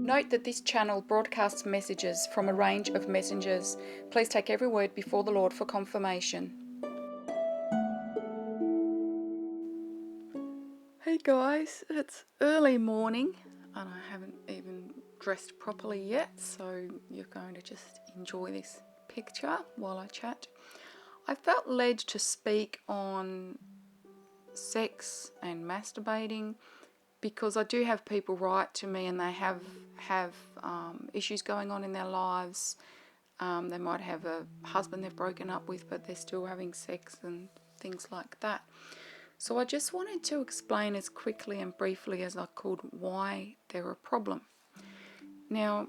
Note that this channel broadcasts messages from a range of messengers. Please take every word before the Lord for confirmation. Hey guys, it's early morning and I haven't even dressed properly yet, so you're going to just enjoy this picture while I chat. I felt led to speak on sex and masturbating because I do have people write to me and they have issues going on in their lives. They might have a husband they've broken up with, but they're still having sex and things like that. So I just wanted to explain as quickly and briefly as I could why they're a problem. Now,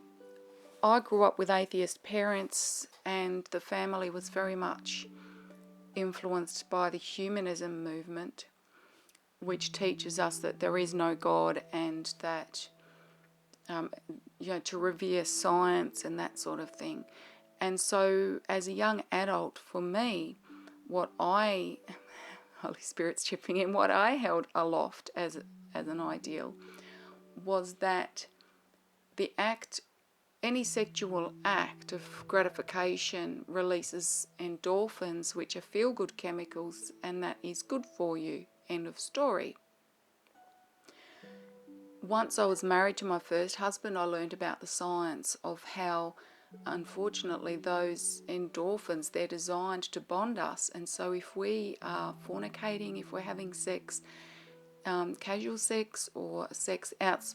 I grew up with atheist parents and the family was very much influenced by the humanism movement, which teaches us that there is no God and that, to revere science and that sort of thing. And so as a young adult, for me, Holy Spirit's chipping in, what I held aloft as an ideal was that any sexual act of gratification releases endorphins, which are feel-good chemicals, and that is good for you. End of story. Once I was married to my first husband, I learned about the science of how, unfortunately, those endorphins, they're designed to bond us. And so if we are fornicating, if we're having sex, casual sex or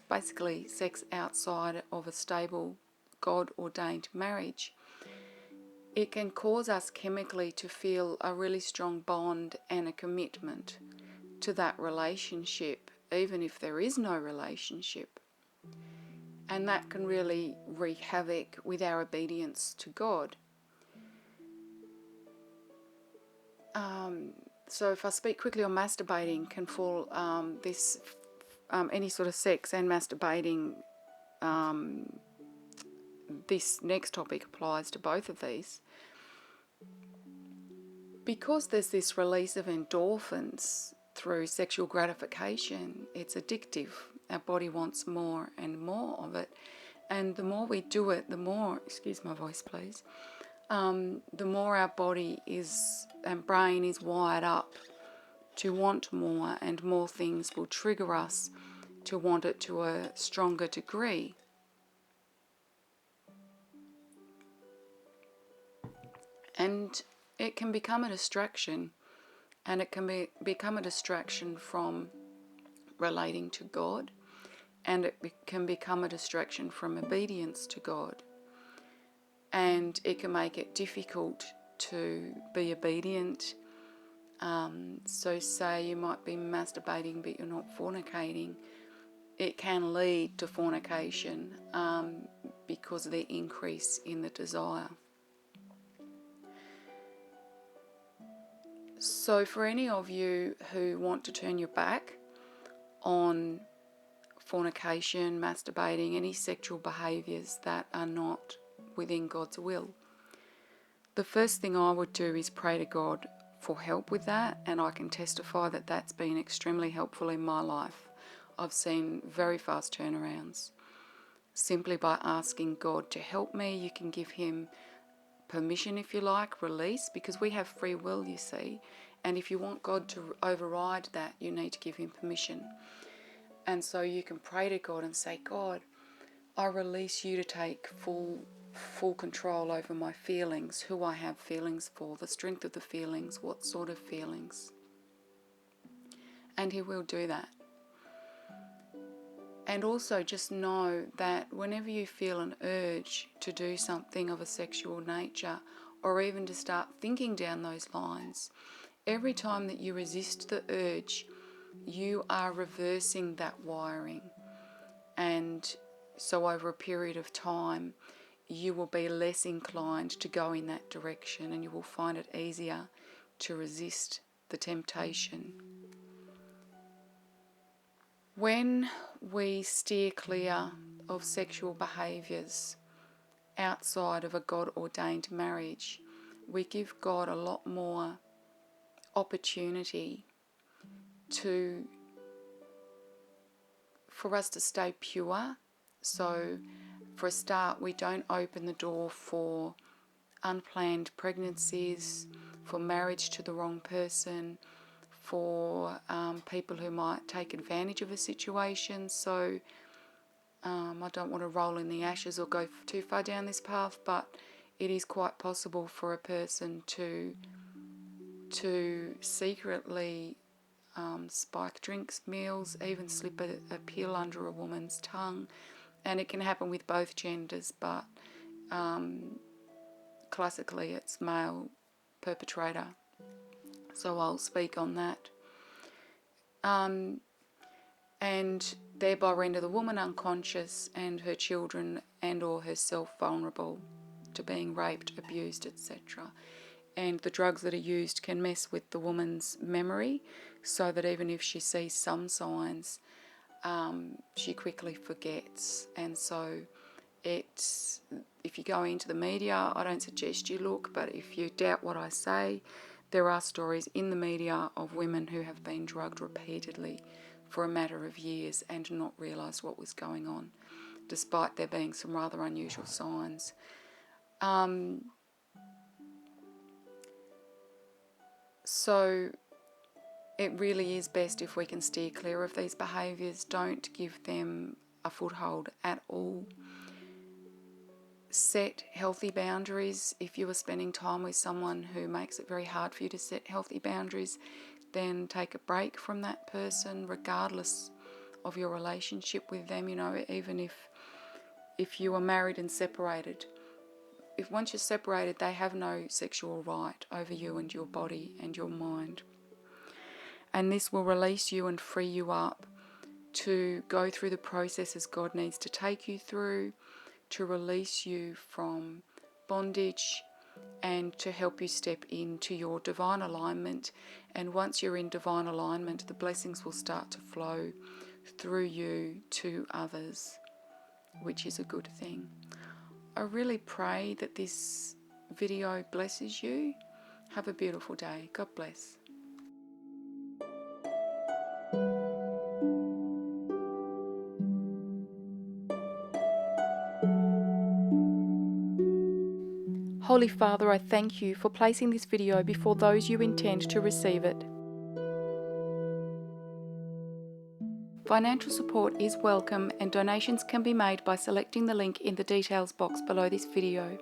basically sex outside of a stable God-ordained marriage, it can cause us chemically to feel a really strong bond and a commitment to that relationship, even if there is no relationship. And that can really wreak havoc with our obedience to God. So if I speak quickly on masturbating, can fall any sort of sex and masturbating. This next topic applies to both of these. Because there's this release of endorphins through sexual gratification, it's addictive. Our body wants more and more of it. And the more we do it, the more, excuse my voice please, the more our body and brain is wired up to want more, and more things will trigger us to want it to a stronger degree. And it can become a distraction, and it can become a distraction from relating to God, and it can become a distraction from obedience to God. And it can make it difficult to be obedient. So say you might be masturbating but you're not fornicating. It can lead to fornication because of the increase in the desire. So for any of you who want to turn your back on fornication, masturbating, any sexual behaviours that are not within God's will, the first thing I would do is pray to God for help with that, and I can testify that that's been extremely helpful in my life. I've seen very fast turnarounds simply by asking God to help me. You can give him permission, if you like, release, because we have free will, you see, and if you want God to override that, you need to give him permission. And so you can pray to God and say, God, I release you to take full control over my feelings, who I have feelings for, the strength of the feelings, what sort of feelings. And he will do that. And also just know that whenever you feel an urge to do something of a sexual nature, or even to start thinking down those lines, every time that you resist the urge, you are reversing that wiring. And so over a period of time, you will be less inclined to go in that direction, and you will find it easier to resist the temptation. When we steer clear of sexual behaviours outside of a God-ordained marriage, we give God a lot more opportunity for us to stay pure, So for a start, we don't open the door for unplanned pregnancies, for marriage to the wrong person, for people who might take advantage of a situation. So I don't want to roll in the ashes or go too far down this path, but it is quite possible for a person to secretly spike drinks, meals, even slip a pill under a woman's tongue. And it can happen with both genders, but classically it's male perpetrator. So I'll speak on that. And thereby render the woman unconscious and her children and or herself vulnerable to being raped, abused, etc. And the drugs that are used can mess with the woman's memory, so that even if she sees some signs, she quickly forgets. And so if you go into the media, I don't suggest you look, but if you doubt what I say, there are stories in the media of women who have been drugged repeatedly for a matter of years and not realised what was going on, despite there being some rather unusual signs. So it really is best if we can steer clear of these behaviours. Don't give them a foothold at all. Set healthy boundaries. If you are spending time with someone who makes it very hard for you to set healthy boundaries, then take a break from that person, regardless of your relationship with them. You know, even if you are married and separated, if once you're separated, they have no sexual right over you and your body and your mind. And this will release you and free you up to go through the processes God needs to take you through, to release you from bondage, and to help you step into your divine alignment. And once you're in divine alignment, the blessings will start to flow through you to others, which is a good thing. I really pray that this video blesses you. Have a beautiful day. God bless. Holy Father, I thank you for placing this video before those you intend to receive it. Financial support is welcome and donations can be made by selecting the link in the details box below this video.